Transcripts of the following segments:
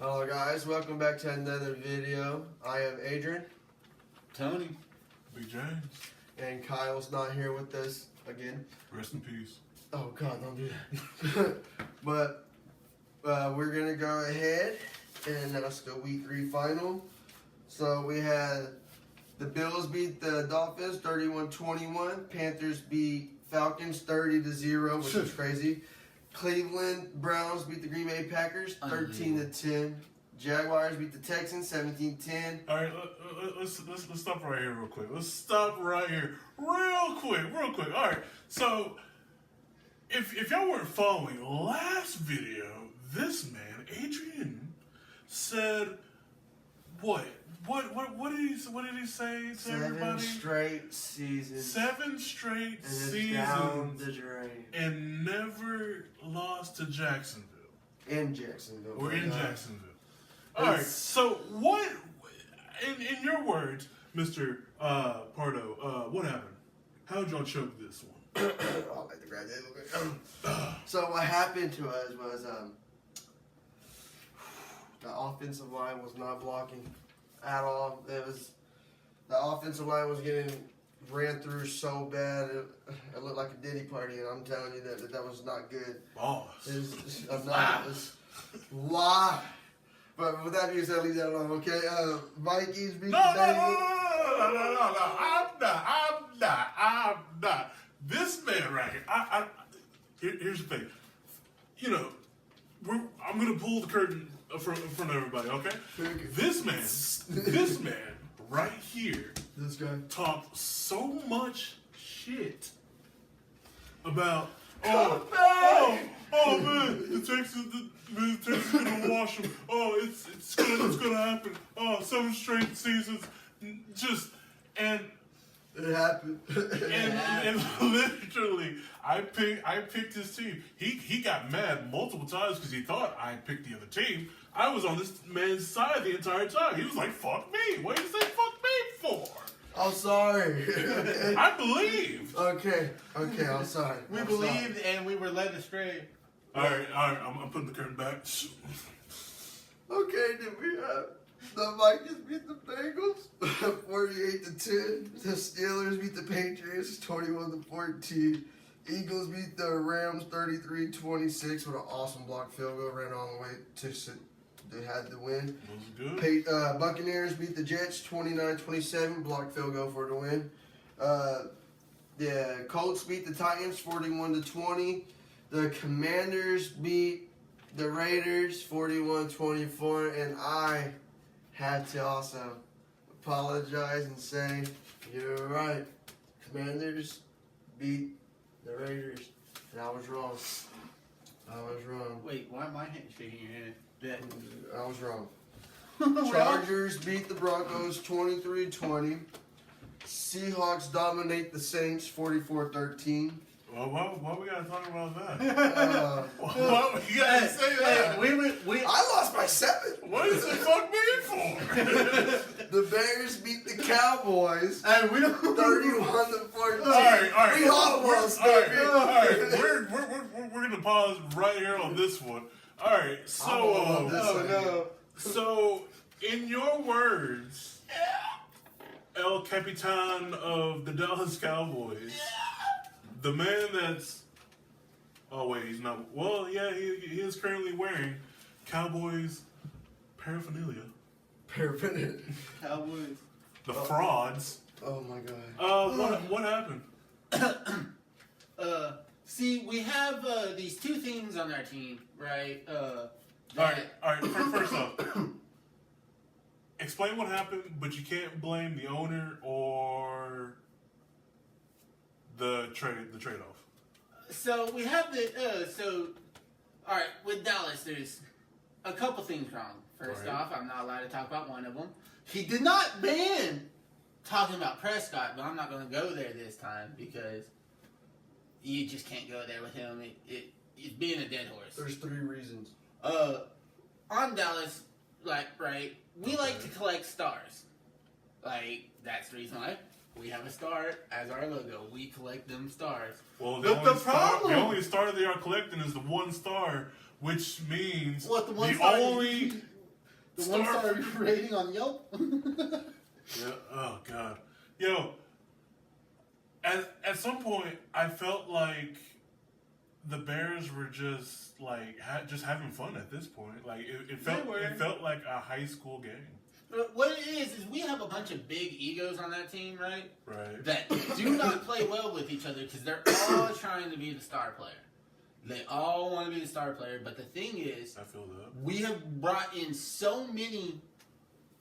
Hello guys, welcome back to another video. I am Adrian. Tony. Big James. And Kyle's not here with us again. Rest in peace. Oh God, don't do that. But we're going to go ahead and that's the week 3 final. So we had the Bills beat the Dolphins 31-21. Panthers beat Falcons 30-0, which is crazy. Cleveland Browns beat the Green Bay Packers 13-10. Jaguars beat the Texans 17-10. All right, let's stop right here real quick. Let's stop right here real quick. All right, so if y'all weren't following last video, this man Adrian said what? What did he say to everybody? 7 straight seasons. 7 straight and seasons. Down the drain. And never lost to Jacksonville. In Jacksonville. Or in Jacksonville. All right. So what? In your words, Mr. Pardo, what happened? How did y'all choke this one? I'll like to grab that a little bit. So what happened to us was the offensive line was not blocking at all. It was the offensive line was getting ran through so bad. It looked like a Diddy party, and I'm telling you that was not good. Boss. Why? But with that being said, leave that alone, okay? Vikings beat the No. I'm not. This man right here. Here's the thing. You know, I'm gonna pull the curtain in front of everybody, okay? This man right here. This guy talked so much shit about man, the Texans gonna wash them. Oh, it's gonna happen. Oh, 7 straight seasons, and it happened. and literally, I picked his team. He got mad multiple times because he thought I picked the other team. I was on this man's side the entire time. He was like, "Fuck me! What did you say fuck me for?" I'm sorry. I believed. Okay, I'm sorry. We believed and we were led astray. All right. I'm putting the curtain back. Okay, then we have the Vikings beat the Bengals 48-10. The Steelers beat the Patriots 21-14. Eagles beat the Rams 33-26 with an awesome block field goal, ran all the way to they had the win. Was good. Buccaneers beat the Jets 29-27, block field goal for the win. The Colts beat the Titans 41-20. The Commanders beat the Raiders 41-24, and I had to also apologize and say, you're right. Commanders beat the Raiders, and I was wrong. Wait, why am I shaking your head? I was wrong. Chargers beat the Broncos 23-20. Seahawks dominate the Saints 44-13. Well, why we gotta talk about that? Why we gotta say that? I lost by 7. What did you say fuck me for? The Bears beat the Cowboys And we don't 31-14. All right. We almost, baby. All right. We're gonna pause right here on this one. All right. So in your words, El Capitan of the Dallas Cowboys, the man that's he's not. Well, yeah, he is currently wearing Cowboys paraphernalia. Cowboys. The frauds. Oh my God. What happened? See, we have these 2 things on our team, right? All right. First off, explain what happened, but you can't blame the owner or the trade-off. So we have all right, with Dallas, there's a couple things wrong. First off, I'm not allowed to talk about one of them. He did not ban talking about Prescott, but I'm not going to go there this time because you just can't go there with him. It's being a dead horse. There's 3 reasons. On Dallas, we like to collect stars. That's the reason why we have a star as our logo. We collect them stars. Well, the only star they are collecting is the 1 star, which means What, the one the star? only The 1-star rating on Yelp. Yeah. Oh God. Yo. At some point, I felt like the Bears were just like just having fun at this point. Like it felt like a high school game. What it is we have a bunch of big egos on that team, right? Right. That do not play well with each other because they're all trying to be the star player. They all want to be the star player, but the thing is, I feel that we have brought in so many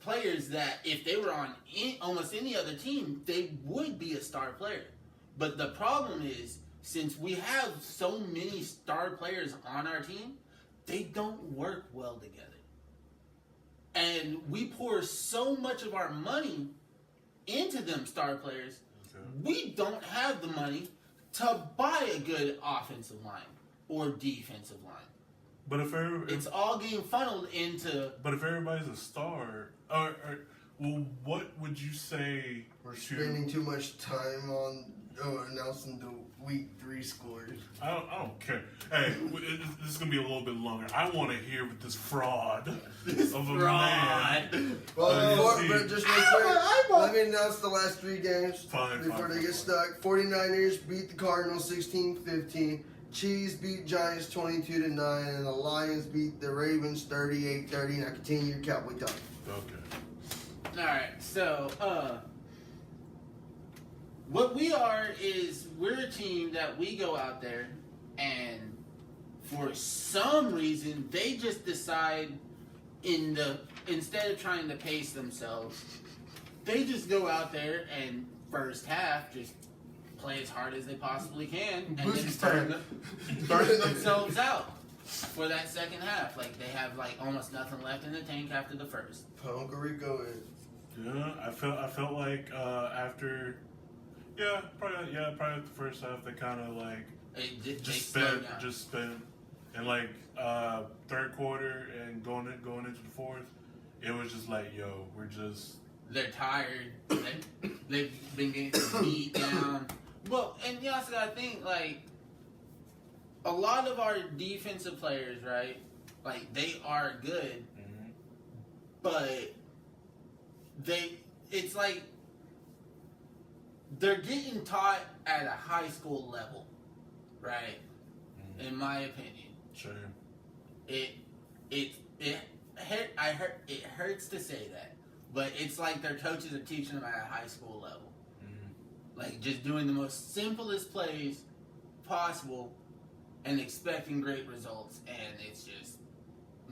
players that if they were on almost any other team, they would be a star player. But the problem is, since we have so many star players on our team, they don't work well together. And we pour so much of our money into them star players, we don't have the money to buy a good offensive line or defensive line. But it's all getting funneled into. But if everybody's a star, well, what would you say? We're spending too much time on announcing the week 3 scores. I don't care. Hey, this is gonna be a little bit longer. I want to hear what this fraud of a man. Well, but just real quick, let me announce the last 3 games before they get stuck. 49ers beat the Cardinals 16-15. Chiefs beat Giants 22-9, and the Lions beat the Ravens 38-30. Now continue your Cowboy talk. Okay. All right, so what we are is we're a team that we go out there and for some reason they just decide instead of trying to pace themselves, they just go out there and first half just play as hard as they possibly can and then burn themselves out for that second half. Like they have like almost nothing left in the tank after the first. Uncle Rico is. Yeah, I felt like after. Yeah, probably the first half they kind of like just spent, and like third quarter and going into the fourth, it was just like, yo, they're tired. They've been getting beat down. Well, and you also gotta think like a lot of our defensive players, right? Like they are good, but it's like. They're getting taught at a high school level, right? In my opinion. Sure. It hurts to say that, but it's like their coaches are teaching them at a high school level, like just doing the most simplest plays possible and expecting great results, and it's just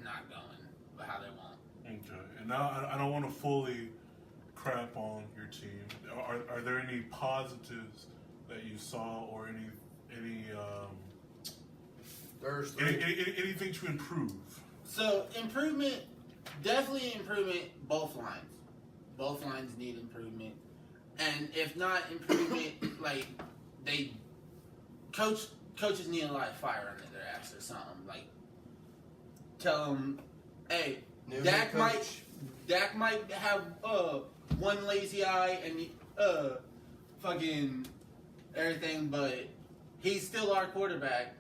not going how they want. Okay, and now I don't want to fully crap on your team. Are there any positives that you saw, or anything to improve? So definitely improvement. Both lines need improvement, and if not improvement, like coaches need a lot of fire under their ass or something. Like tell them, hey, Dak might have one lazy eye and fucking everything, but he's still our quarterback.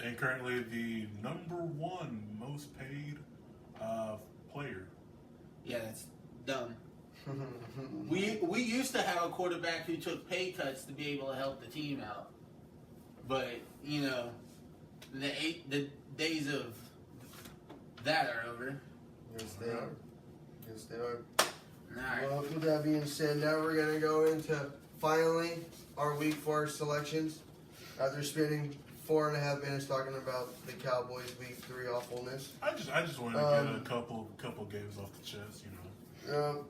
And currently the #1 most paid player. Yeah, that's dumb. we used to have a quarterback who took pay cuts to be able to help the team out, but you know, the days of that are over. Yes, they are. Yes, they are. Right. Well, with that being said, now we're going to go into finally our week 4 selections. After spending 4.5 minutes talking about the Cowboys week 3 awfulness. I just wanted to get a couple games off the chest, you know.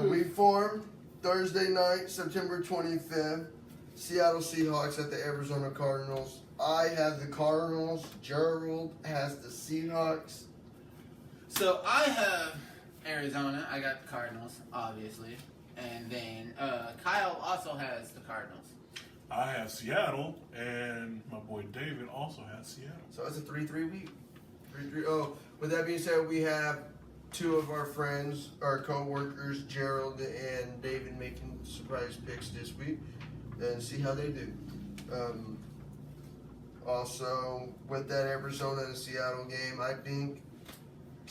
Week 4, Thursday night, September 25th. Seattle Seahawks at the Arizona Cardinals. I have the Cardinals. Gerald has the Seahawks. So I have Arizona. I got the Cardinals, obviously. And then Kyle also has the Cardinals. I have Seattle, and my boy David also has Seattle. So it's a 3-3 week. 3-3. Oh, with that being said, we have 2 of our friends, our co-workers, Gerald and David, making surprise picks this week. And see how they do. Also, with that Arizona and Seattle game, I think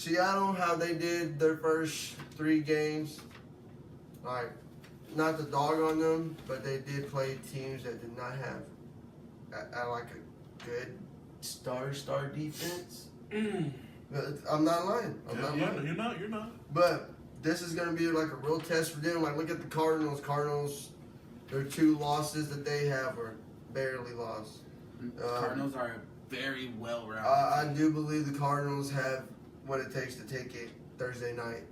Seattle, how they did their first 3 games, like, not to dog on them, but they did play teams that did not have like a good star defense. But I'm not lying. I'm not lying. You're not. But this is going to be like a real test for them. Like, look at the Cardinals. Their 2 losses that they have are barely lost. Cardinals are very well rounded. I do believe the Cardinals have what it takes to take it Thursday night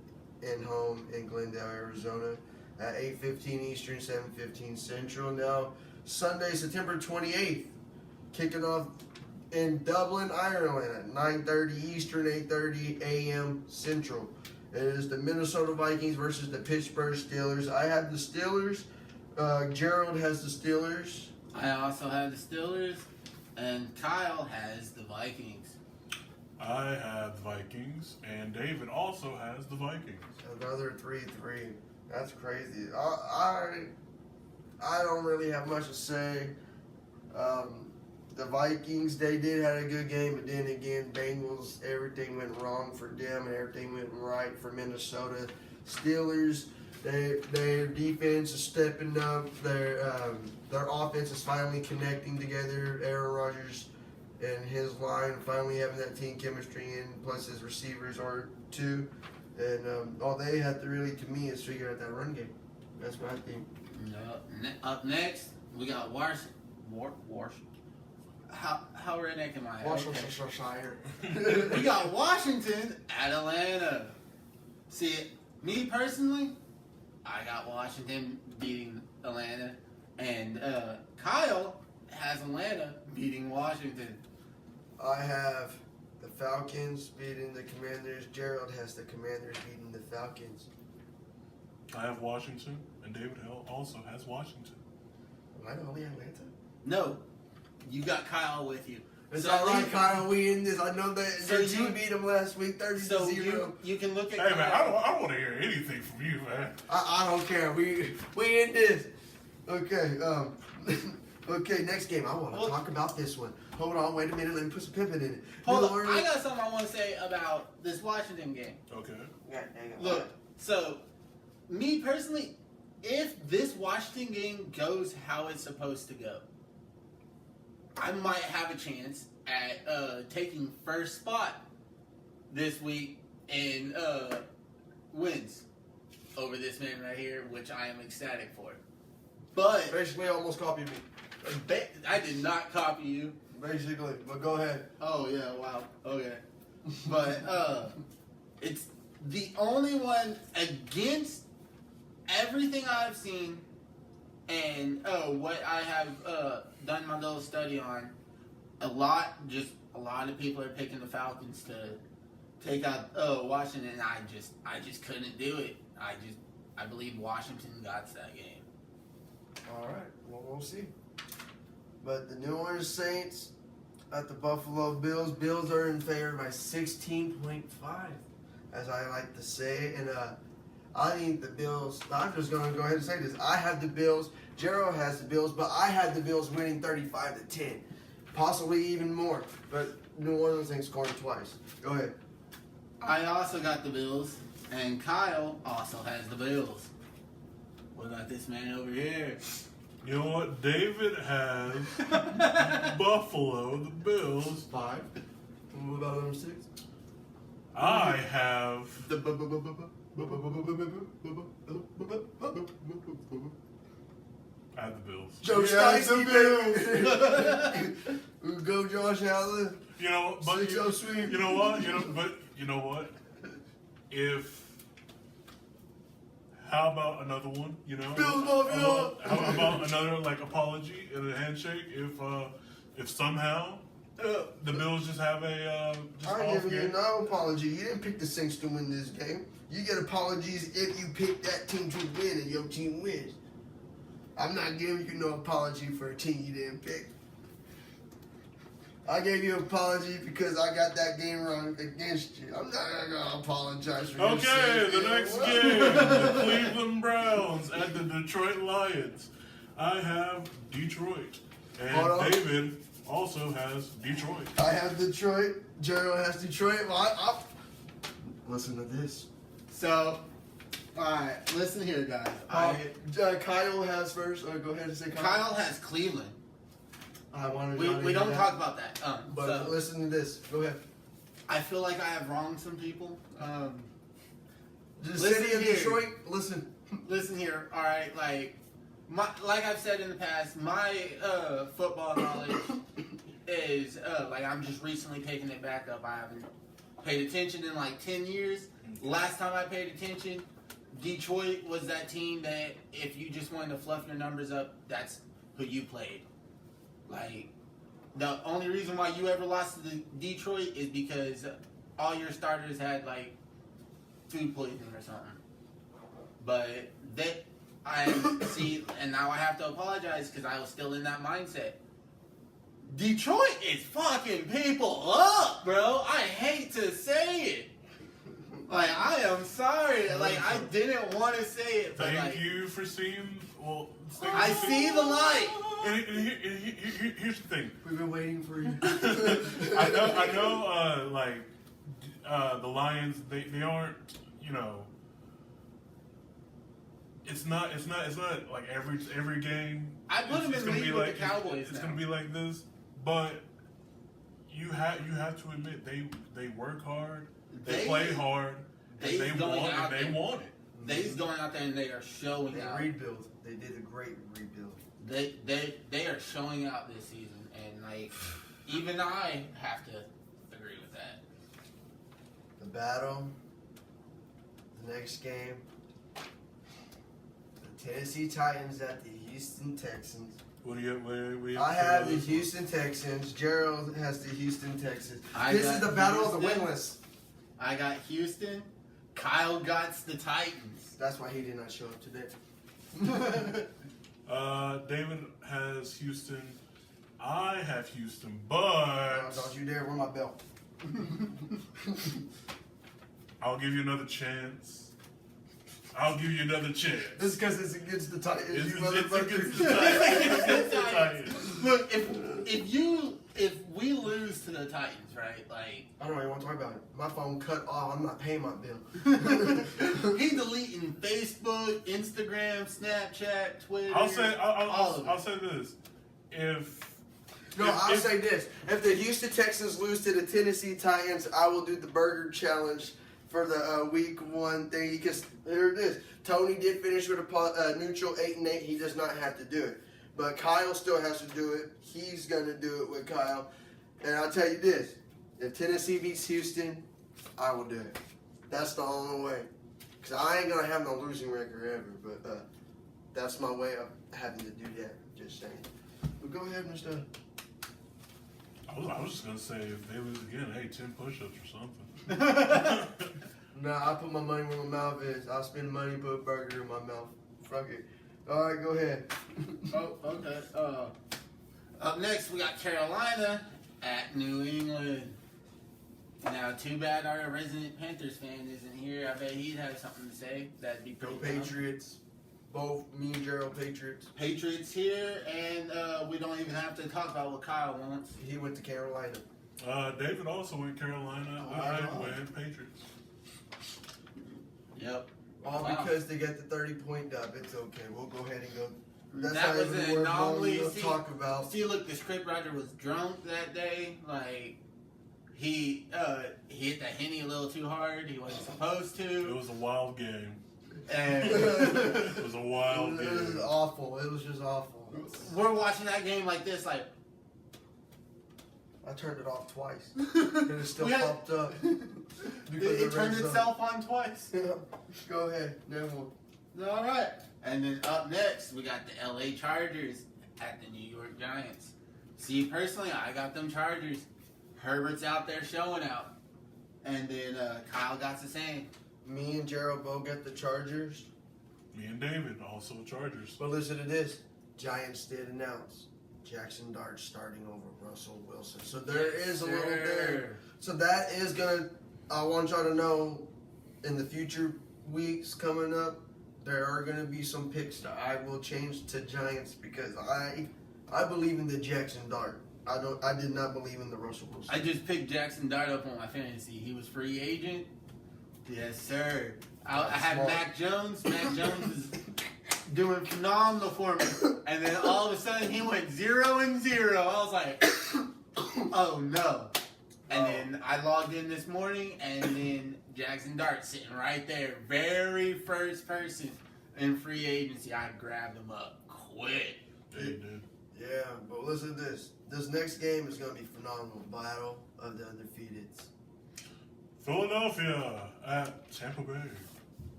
in home in Glendale, Arizona at 8:15 Eastern, 7:15 Central. Now, Sunday, September 28th, kicking off in Dublin, Ireland at 9:30 Eastern, 8:30 a.m. Central. It is the Minnesota Vikings versus the Pittsburgh Steelers. I have the Steelers. Gerald has the Steelers. I also have the Steelers, and Kyle has the Vikings. I have the Vikings, and David also has the Vikings. Another 3-3. That's crazy. I don't really have much to say. The Vikings, they did have a good game, but then again, Bengals, everything went wrong for them, and everything went right for Minnesota. Steelers, their defense is stepping up. Their offense is finally connecting together. Aaron Rodgers and his line finally having that team chemistry in, plus his receivers are too. And all they have to really, to me, is figure out that run game. That's what I think. Up next, we got Washington. How redneck am I? Worcestershire. We got Washington at Atlanta. See, me personally, I got Washington beating Atlanta, and Kyle has Atlanta beating Washington. I have the Falcons beating the Commanders. Gerald has the Commanders beating the Falcons. I have Washington, and David also has Washington. Am I only Atlanta? No, you got Kyle with you. It's So all right, you- Kyle. We in this. I know that So your team you- beat them last week, 30-0. You can look at Hey Kyle. man, I don't want to hear anything from you, man. I don't care. We in this. Okay. Okay. Next game. I want to talk about this one. Hold on. Wait a minute. Let me put some pimping in it. Hold on, I got something I want to say about this Washington game. Okay. Yeah, dang it. Look, so me personally, if this Washington game goes how it's supposed to go, I might have a chance at taking first spot this week in wins over this man right here, which I am ecstatic for. But Basically, almost copied me. I did not copy you. Basically, but go ahead. Oh yeah, wow. Okay. But it's the only one against everything I've seen and what I have done my little study on. A lot of people are picking the Falcons to take out Washington, and I just couldn't do it. I believe Washington got that game. All right. Well, we'll see. But the New Orleans Saints at the Buffalo Bills. Bills are in favor by 16.5, as I like to say. And I think the Bills, I'm just going to go ahead and say this. I have the Bills. Gerald has the Bills, but I had the Bills winning 35-10. Possibly even more. But New Orleans ain't scoring twice. Go ahead. I also got the Bills, and Kyle also has the Bills. What about this man over here? You know what? David has Buffalo, the Bills. 5. What about number 6? I have I have the Bills. Joe Stacey, baby. Go Josh Allen. You know, but 6-0 sweep. you know what? You know what? How about another one? You know, Bills Mafia. How about another apology and a handshake? If somehow the Bills just have a just I off ain't giving you game. no apology. You didn't pick the Saints to win this game. You get apologies if you pick that team to win and your team wins. I'm not giving you no apology for a team you didn't pick. I gave you an apology because I got that game wrong against you. I'm not gonna apologize for your Okay, sake. the next game, the Cleveland Browns at the Detroit Lions. I have Detroit, Hold on. and David also has Detroit. I have Detroit. Gerald has Detroit. Well, Listen to this. So, alright, listen here, guys. Kyle has first. Go ahead and say Kyle has Cleveland. I wanted We don't talk about that. But So, listen to this. Go ahead. I feel like I have wronged some people. The Listen city of here. Detroit. Listen. Listen here, all right. Like I've said in the past, my football knowledge is like I'm just recently picking it back up. I haven't paid attention in like 10 years. Last time I paid attention, Detroit was that team that if you just wanted to fluff your numbers up, that's who you played. Like, the only reason why you ever lost to Detroit is because all your starters had like food poisoning or something. But I see, and now I have to apologize because I was still in that mindset. Detroit is fucking people up, bro. I hate to say it. Like, I am sorry. Like, I didn't want to say it, but Thank you for seeing. Well, I see the light. And here's the thing. We've been waiting for you. I know. The Lions. They aren't. You know. It's not like every game. I put them in the league with the Cowboys. It's gonna be like this, but you have to admit they work hard, they play hard, and they want it. They's going out there and they are showing out. Rebuild. They did a great rebuild. They are showing out this season, and like even I have to agree with that. The battle. The next game. Tennessee Titans at the Houston Texans. What do you? I have the Houston Texans. Gerald has the Houston Texans. This is the battle of the winless. I got Houston. Kyle got the Titans. That's why he did not show up today. David has Houston. I have Houston, but don't you dare wear my belt. I'll give you another chance. This is because it's against the Titans. It's You against motherfuckers. the Titans. Look, if we lose to the Titans, right? Like I don't even want to talk about it. My phone cut off. I'm not paying my bill. he's deleting Facebook, Instagram, Snapchat, Twitter. I'll say this. I'll say this. If the Houston Texans lose to the Tennessee Titans, I will do the burger challenge for the week 1 thing. Because here it is. Tony did finish with a neutral 8-8. He does not have to do it. But Kyle still has to do it. He's going to do it with Kyle. And I'll tell you this. If Tennessee beats Houston, I will do it. That's the only way. Because I ain't going to have no losing record ever. But that's my way of having to do that. Just saying. But go ahead, Mr. I was just gonna say if they lose again, hey, 10 push-ups or something. Nah, I put my money where my mouth is. I'll spend money and put a burger in my mouth. Fuck it. All right, go ahead. Oh, okay. Up next, we got Carolina at New England. Now, too bad our resident Panthers fan isn't here. I bet he'd have something to say. That'd be Go pretty fun. Patriots. Both me and Gerald Patriots. Patriots here, and we don't even have to talk about what Kyle wants. He went to Carolina. David also went Carolina. I went Patriots. Yep. All because they get the 30-point dub. It's okay. We'll go ahead and go. That's That not was even an worth anomaly. going to talk about. See, look, the scriptwriter was drunk that day. Like, he hit the Henny a little too hard. He wasn't supposed to. It was a wild game. And It was a wild It was game. awful. It was just awful. we're watching that game like this, like. I turned it off twice. And it still popped up. It turned itself on twice. Go ahead. Then we'll. All right. And then up next, we got the LA Chargers at the New York Giants. See, personally, I got them Chargers. Herbert's out there showing out. And then Kyle got the same. Me and Gerald both got the Chargers. Me and David also Chargers. But listen to this. Giants did announce Jackson Dart starting over Russell Wilson. So there is a little there. So that is going to, I want y'all to know, in the future weeks coming up, there are going to be some picks that I will change to Giants because I believe in the Jackson Dart. I did not believe in the Russell Wilson. I just picked Jackson Dart up on my fantasy. He was free agent. Yes, sir. I have Smart. Mac Jones. Mac Jones is doing phenomenal for me. And then all of a sudden he went 0-0. I was like, oh no. And then I logged in this morning, and then Jackson Dart sitting right there. Very first person in free agency. I grabbed him up quick. Yeah, you did. Yeah, but listen to this. This next game is going to be phenomenal. Battle of the undefeated. Philadelphia at Tampa Bay.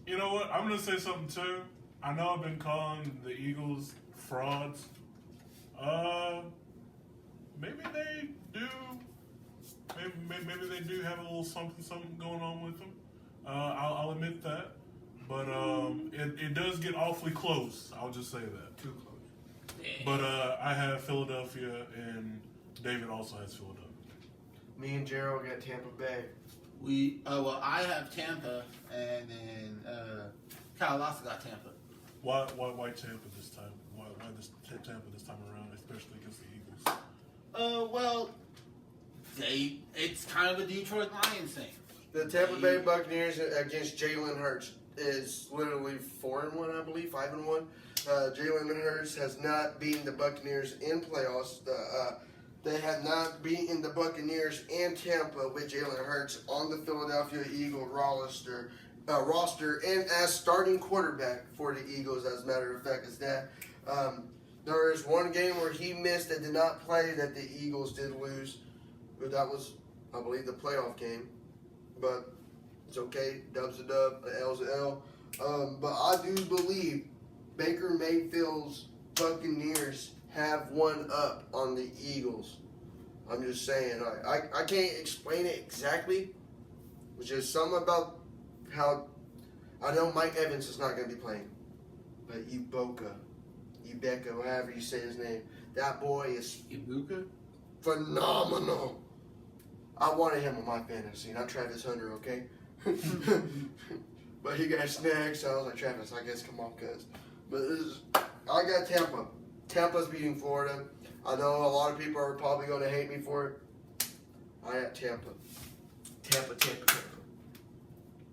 You know what? I'm gonna say something too. I know I've been calling the Eagles frauds. Maybe they do. Maybe they do have a little something going on with them. I'll admit that. But it does get awfully close. I'll just say that. Too close. Yeah. But I have Philadelphia, and David also has Philadelphia. Me and Gerald got Tampa Bay. I have Tampa, and then Kyle also got Tampa. Why Tampa this time? Why Tampa this time around, especially against the Eagles? It's kind of a Detroit Lions thing. The Tampa Bay Buccaneers against Jalen Hurts is literally 4-1, I believe, 5-1. Jalen Hurts has not beaten the Buccaneers in playoffs. They have not beaten the Buccaneers and Tampa with Jalen Hurts on the Philadelphia Eagle roster and as starting quarterback for the Eagles, as a matter of fact, is that. There is one game where he missed and did not play that the Eagles did lose. But that was, I believe, the playoff game. But it's okay. Dub's a dub, an L's a L. But I do believe Baker Mayfield's Buccaneers have one up on the Eagles. I'm just saying. I can't explain it exactly. It's just something about how I know Mike Evans is not going to be playing. But Ibeka, however you say his name, that boy is Ibuka? phenomenal. I wanted him on my fantasy, not Travis Hunter, okay? But he got snacks, so I was like, Travis, I guess come on, cuz. But I got Tampa. Tampa's beating Florida. I know a lot of people are probably going to hate me for it. I got Tampa. Tampa.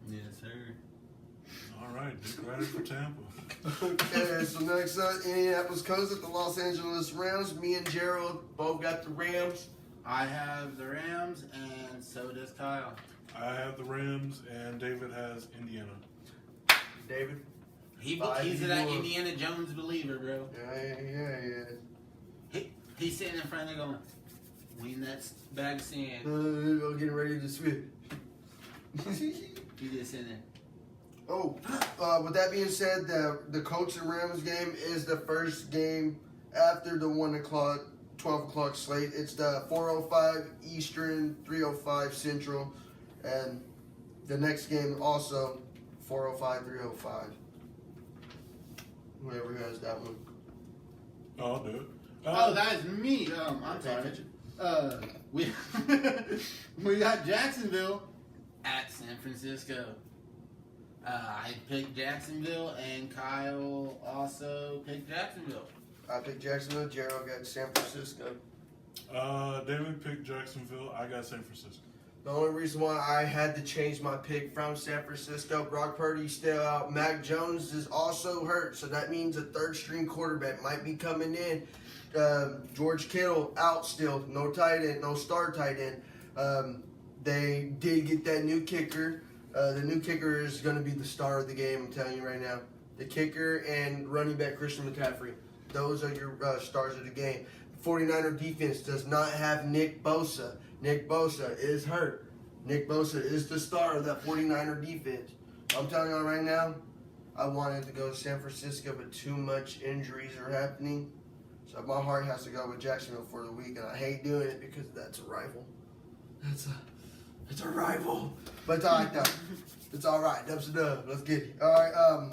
Yes, sir. All right, Dick Ryder for Tampa. Okay, so next up, Indianapolis Colts at the Los Angeles Rams. Me and Gerald both got the Rams. I have the Rams, and so does Kyle. I have the Rams, and David has Indiana. David? He's that Indiana Jones believer, bro. Yeah. He's sitting in front of going, win that bag of sand. I'm getting ready to switch. He's just sitting there. Oh, with that being said, the Colts and Rams game is the first game after the 1 o'clock, 12 o'clock slate. It's the 4:05 Eastern, 3:05 Central, and the next game also 4:05, 3:05. Whoever has that one. Oh, I'll do it. Oh, that is me. I'm sorry. We got Jacksonville at San Francisco. I picked Jacksonville, and Kyle also picked Jacksonville. I picked Jacksonville. Gerald got San Francisco. David picked Jacksonville. I got San Francisco. The only reason why I had to change my pick from San Francisco, Brock Purdy's still out. Mac Jones is also hurt, so that means a third-string quarterback might be coming in. George Kittle out still. No tight end, no star tight end. They did get that new kicker. The new kicker is going to be the star of the game, I'm telling you right now. The kicker and running back Christian McCaffrey. Those are your stars of the game. The 49er defense does not have Nick Bosa. Nick Bosa is hurt. Nick Bosa is the star of that 49er defense. I'm telling you right now, I wanted to go to San Francisco, but too much injuries are happening. So my heart has to go with Jacksonville for the week, and I hate doing it because that's a rival. It's a rival. But it's all right, though. It's all right. Dub's a dub. Let's get it. All right.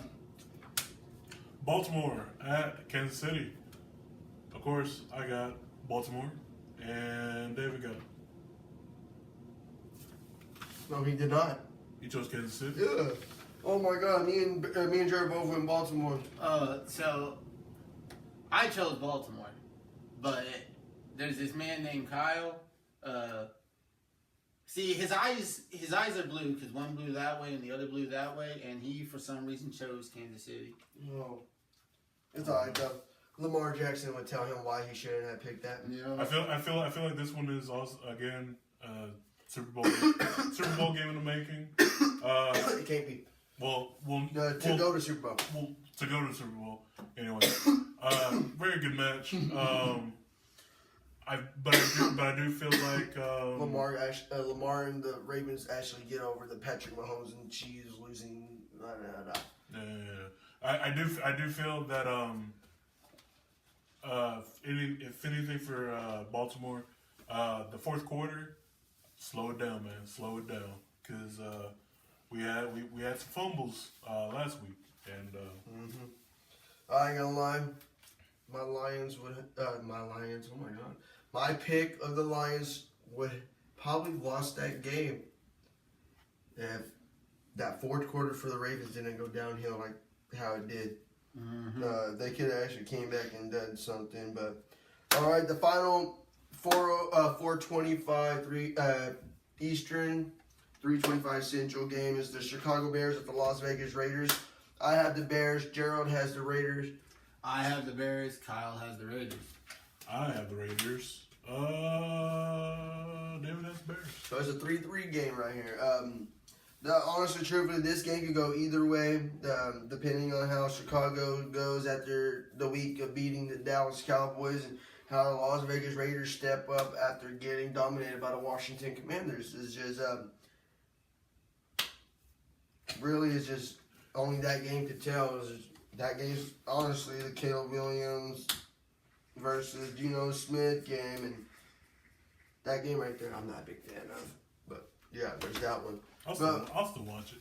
Baltimore at Kansas City. Of course, I got Baltimore, and David got it. No, he did not. He chose Kansas City. Yeah. Oh my God. Me and Jared both went Baltimore. So I chose Baltimore, but there's this man named Kyle. See, his eyes are blue because one blew that way and the other blew that way, and he for some reason chose Kansas City. Oh, it's alright though. Lamar Jackson would tell him why he shouldn't have picked that. Yeah. I feel like this one is also again Super Bowl game in the making. It can't be. Well, to go to Super Bowl. Well, to go to the Super Bowl. Anyway, very good match. But I do feel like Lamar and the Ravens actually get over the Patrick Mahomes and Chiefs losing. Yeah. I do feel that if anything for Baltimore, the fourth quarter, slow it down, man. Slow it down, because we had some fumbles last week, and I ain't gonna lie, my Lions would oh my god, my pick of the Lions would probably lost that game if that fourth quarter for the Ravens didn't go downhill like how it did. They could have actually came back and done something, but all right, the final 4:25 Eastern, 3:25 Central game is the Chicago Bears at the Las Vegas Raiders. I have the Bears. Gerald has the Raiders. I have the Bears. Kyle has the Raiders. I have the Raiders. David has the Bears. So it's a 3-3 game right here. Honestly, truthfully, this game could go either way, depending on how Chicago goes after the week of beating the Dallas Cowboys and how the Las Vegas Raiders step up after getting dominated by the Washington Commanders. It's just really, it's just only that game could tell. That game's honestly the Caleb Williams versus Geno Smith game, and that game right there, I'm not a big fan of. But yeah, there's that one. I'll still watch it.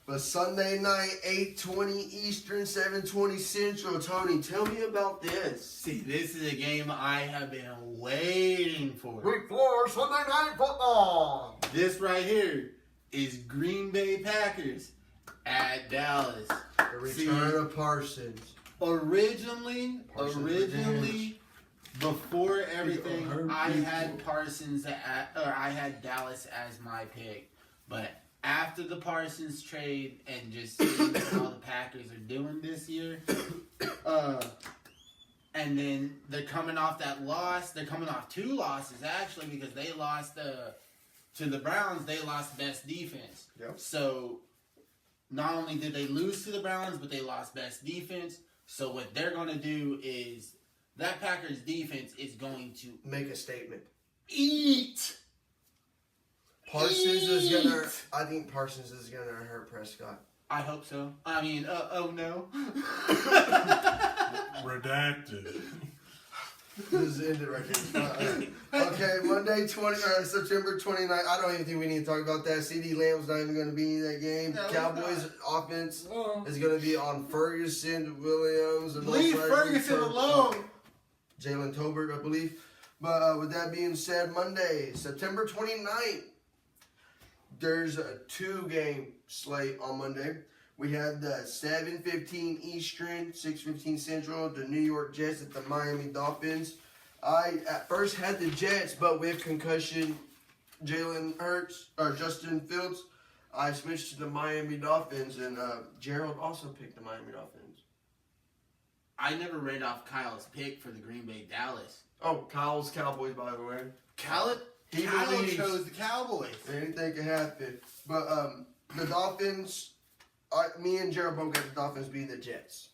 But Sunday night, 8:20 Eastern, 7:20 Central. Tony, tell me about this. See, this is a game I have been waiting for. Week 4, Sunday night football. This right here is Green Bay Packers at Dallas. The return of Parsons. Originally, before everything, I had I had Dallas as my pick. But after the Parsons trade and just seeing how the Packers are doing this year, and then they're coming off that loss. They're coming off 2 losses actually, because they lost to the Browns. They lost best defense. Yep. So not only did they lose to the Browns, but they lost best defense. So what they're going to do is that Packers defense is going to make a statement. Eat. I think Parsons is gonna hurt Prescott. I hope so. I mean, oh no. Redacted. This is ended right here. Okay, Monday, September 29th. I don't even think we need to talk about that. CD Lamb's not even going to be in that game. No, Cowboys offense is going to be on Ferguson, Williams, and leave Ferguson alone. Jalen Tolbert, I believe. But with that being said, Monday, September 29th, there's a 2-game slate on Monday. We have the 7:15 Eastern, 6:15 Central, the New York Jets at the Miami Dolphins. I at first had the Jets, but with concussion, Justin Fields, I switched to the Miami Dolphins, and Gerald also picked the Miami Dolphins. I never read off Kyle's pick for the Green Bay Dallas. Oh, Kyle's Cowboys, by the way. Kyle chose the Cowboys. Anything can happen. But the Dolphins, me and Gerald both got the Dolphins beating the Jets.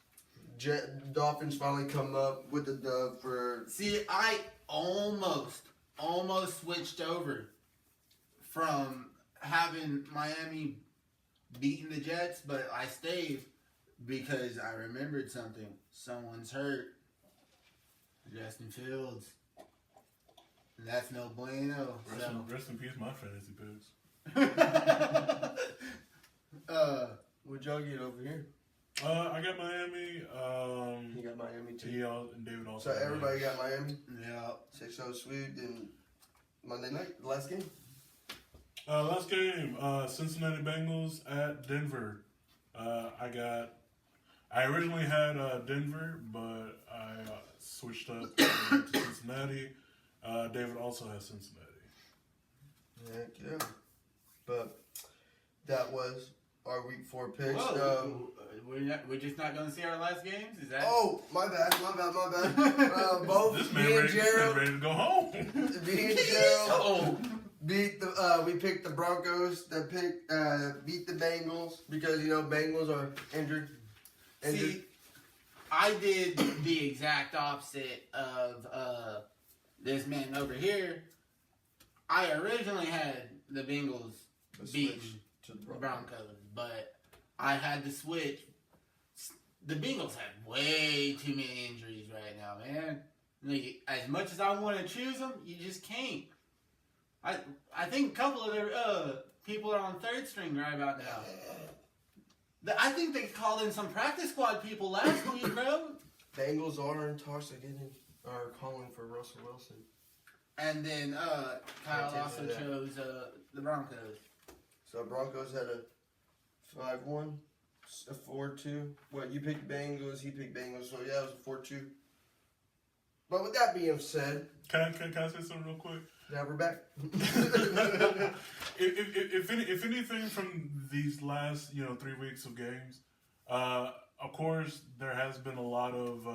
Dolphins finally come up with the dub for... See, I almost switched over from having Miami beating the Jets, but I stayed because I remembered something. Someone's hurt. Justin Fields. And that's no bueno. Rest in peace, my fantasy picks. What'd y'all get over here? I got Miami. You got Miami too. And David also. So everybody got Miami. Yeah. 6-0 sweep. Then Monday night, the last game. Last game, Cincinnati Bengals at Denver. I originally had Denver, but I switched up to Cincinnati. David also has Cincinnati. Heck yeah. But that was our week 4 picks. Whoa, we're just not going to see our last games? Is that? Oh, my bad. Both This me man and Gerald, ready to go home. me and Gerald beat the. We picked the Broncos. Beat the Bengals because Bengals are injured. See, I did the exact opposite of this man over here. I originally had the Bengals beat to the Broncos, but I had to switch. The Bengals have way too many injuries right now, man. Like, as much as I want to choose them, you just can't. I think a couple of their people are on third string right about now. I think they called in some practice squad people last week, bro. Bengals are in talks are calling for Russell Wilson. And then Kyle also chose the Broncos. So Broncos had a 5-1, a 4-2. What, you picked Bengals, he picked Bengals, so yeah, it was a 4-2. But with that being said, Can I say something real quick? now we're back. if anything from these last 3 weeks of games, of course there has been a lot of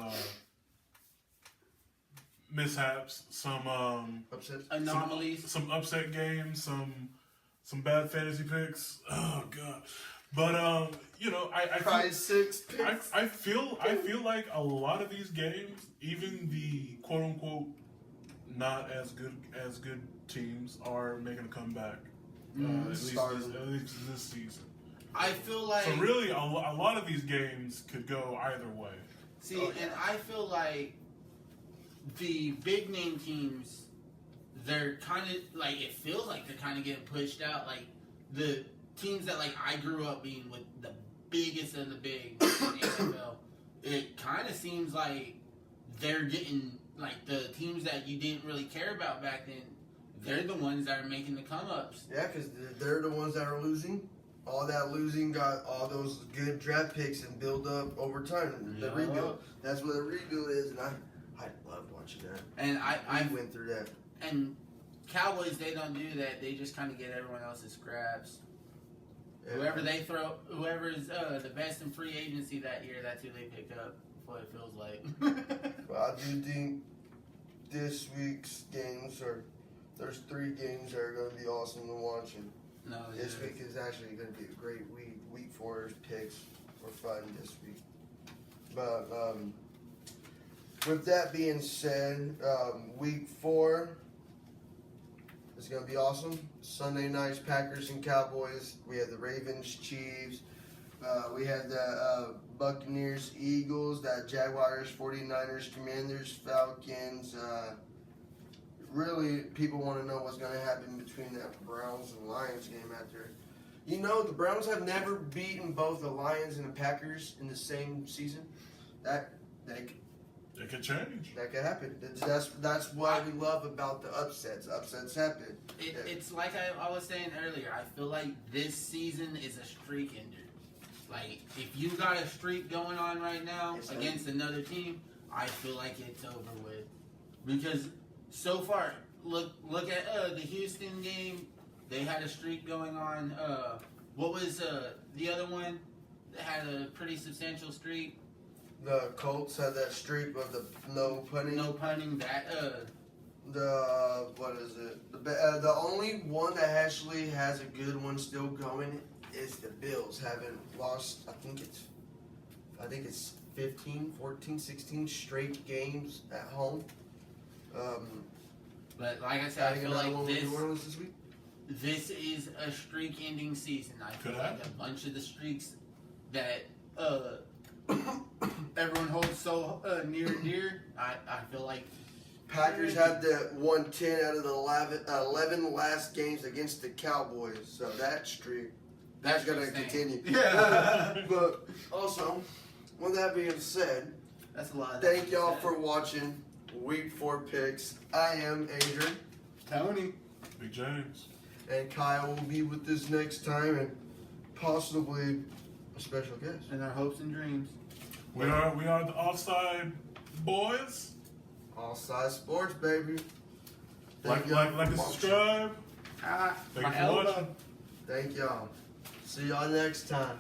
mishaps, some Upsets. Anomalies. some upset games, some bad fantasy picks. Oh god. But I 6 picks. I feel like a lot of these games, even the quote unquote not as good teams are making a comeback. At least this season. I feel like So really, a lot of these games could go either way. See, and I feel like the big name teams, they're kind of like, it feels like they're kind of getting pushed out. Like the teams that like I grew up being with, the biggest of the big in the NFL, it kind of seems like they're getting, like, the teams that you didn't really care about back then, they're the ones that are making the come-ups. Yeah, because they're the ones that are losing. All that losing got all those good draft picks and build up over time. The rebuild. That's what the rebuild is, and I loved watching that. And I went through that. And Cowboys, they don't do that. They just kind of get everyone else's scraps. Yeah. Whoever's the best in free agency that year, that's who they pick up. What it feels like. Well, I do think this week's games there's 3 games that are going to be awesome to watch. And this week is actually going to be a great week. Week 4's picks are fun this week. But with that being said, week 4 is going to be awesome. Sunday nights, Packers and Cowboys. We have the Ravens, Chiefs. We have the Buccaneers, Eagles, that Jaguars, 49ers, Commanders, Falcons. Really, people want to know what's going to happen between that Browns and Lions game after. The Browns have never beaten both the Lions and the Packers in the same season. That could change. That could happen. That's what we love about the upsets. Upsets happen. It's like I was saying earlier. I feel like this season is a streak ender. Like, if you got a streak going on right now against another team, I feel like it's over with. Because so far, look at the Houston game. They had a streak going on. What was the other one that had a pretty substantial streak? The Colts had that streak of the no punting. No punting. That what is it? The only one that actually has a good one still going is the Bills. Haven't lost. I think it's 15, 14, 16 straight games at home. But like I said, I feel like this week. This is a streak-ending season. I feel like a bunch of the streaks that everyone holds so near and dear. I feel like Packers had won 10 out of the 11 last games against the Cowboys. So that streak, that's going to continue. Yeah. But also, with that being said, that's a lot. Thank y'all for watching Week 4 picks. I am Adrian. Tony. Big James. And Kyle will be with us next time, and possibly a special guest. And our hopes and dreams. We are the Offside boys. Offsidez Sportz, baby. Like and subscribe. Thank My you for elbow. watching. Thank y'all. See y'all next time.